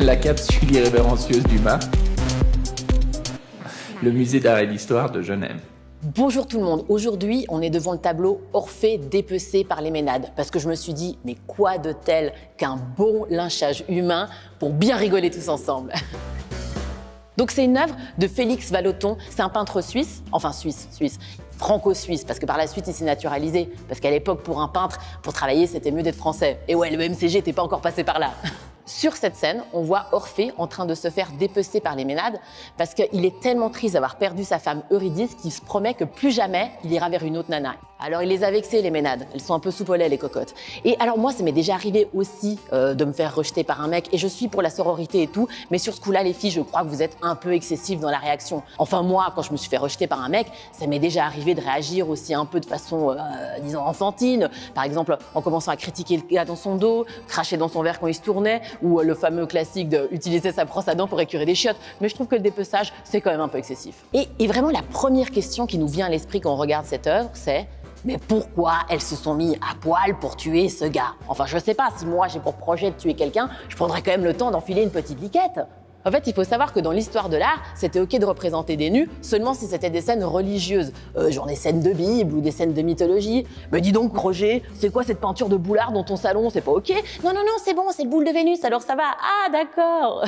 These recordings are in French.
La capsule irrévérencieuse d'Humain, le musée d'art et d'histoire de Genève. Bonjour tout le monde, aujourd'hui on est devant le tableau Orphée dépecé par les Ménades parce que je me suis dit mais quoi de tel qu'un bon lynchage humain pour bien rigoler tous ensemble. Donc c'est une œuvre de Félix Vallotton, c'est un peintre suisse, enfin suisse, franco-suisse, parce que par la suite il s'est naturalisé, parce qu'à l'époque pour un peintre, pour travailler c'était mieux d'être français. Et ouais, le MCG n'était pas encore passé par là. Sur cette scène, on voit Orphée en train de se faire dépecer par les Ménades parce qu'il est tellement triste d'avoir perdu sa femme Eurydice qu'il se promet que plus jamais il ira vers une autre nana. Alors il les a vexées les Ménades, elles sont un peu sous au lait les cocottes. Et alors moi ça m'est déjà arrivé aussi de me faire rejeter par un mec et je suis pour la sororité et tout, mais sur ce coup-là les filles je crois que vous êtes un peu excessives dans la réaction. Enfin moi quand je me suis fait rejeter par un mec, ça m'est déjà arrivé de réagir aussi un peu de façon disons enfantine, par exemple en commençant à critiquer le gars dans son dos, cracher dans son verre quand il se tournait, ou le fameux classique d'utiliser sa brosse à dents pour écurer des chiottes. Mais je trouve que le dépeçage, c'est quand même un peu excessif. Et vraiment, la première question qui nous vient à l'esprit quand on regarde cette œuvre, c'est mais pourquoi elles se sont mis à poil pour tuer ce gars? Enfin, je sais pas, si moi j'ai pour projet de tuer quelqu'un, je prendrais quand même le temps d'enfiler une petite liquette. En fait, il faut savoir que dans l'histoire de l'art, c'était ok de représenter des nus seulement si c'était des scènes religieuses, genre des scènes de Bible ou des scènes de mythologie. Mais dis donc, Roger, c'est quoi cette peinture de boulard dans ton salon? C'est pas ok? Non, c'est bon, c'est le boule de Vénus, alors ça va. Ah, d'accord.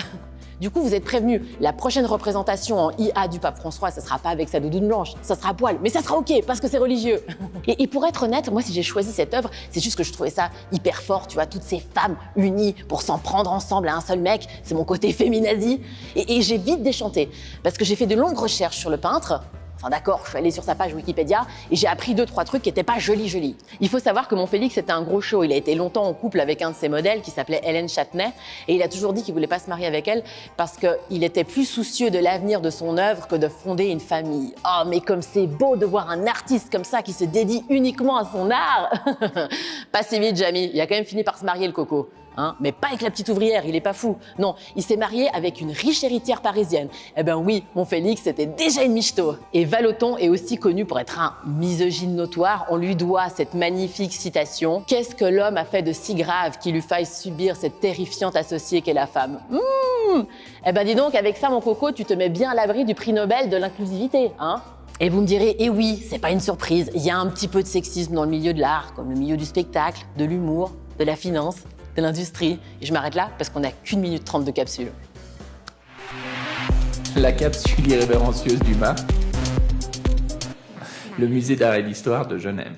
Du coup, vous êtes prévenus, la prochaine représentation en IA du pape François, ça sera pas avec sa doudoune blanche, ça sera à poil, mais ça sera ok parce que c'est religieux. Et pour être honnête, moi si j'ai choisi cette œuvre, c'est juste que je trouvais ça hyper fort, tu vois, toutes ces femmes unies pour s'en prendre ensemble à un seul mec, c'est mon côté féminazi. Et j'ai vite déchanté, parce que j'ai fait de longues recherches sur le peintre. Enfin d'accord, je suis allée sur sa page Wikipédia et j'ai appris 2-3 trucs qui étaient pas jolis. Il faut savoir que mon Félix était un gros show. Il a été longtemps en couple avec un de ses modèles qui s'appelait Hélène Châtenay et il a toujours dit qu'il voulait pas se marier avec elle parce qu'il était plus soucieux de l'avenir de son œuvre que de fonder une famille. Oh mais comme c'est beau de voir un artiste comme ça qui se dédie uniquement à son art. Pas si vite, Jamy, il a quand même fini par se marier le coco. Hein, mais pas avec la petite ouvrière, il est pas fou. Non, il s'est marié avec une riche héritière parisienne. Eh ben oui, mon Félix était déjà une michto. Et Vallotton est aussi connu pour être un misogyne notoire. On lui doit cette magnifique citation. Qu'est-ce que l'homme a fait de si grave qu'il lui faille subir cette terrifiante associée qu'est la femme? Eh ben dis donc, avec ça mon coco, tu te mets bien à l'abri du prix Nobel de l'inclusivité, hein? Et vous me direz, eh oui, c'est pas une surprise, il y a un petit peu de sexisme dans le milieu de l'art, comme le milieu du spectacle, de l'humour, de la finance, de l'industrie. Et je m'arrête là parce qu'on n'a qu'1 minute 30 de capsule. La capsule irrévérencieuse d'Humain, le musée d'art et d'histoire de Genève.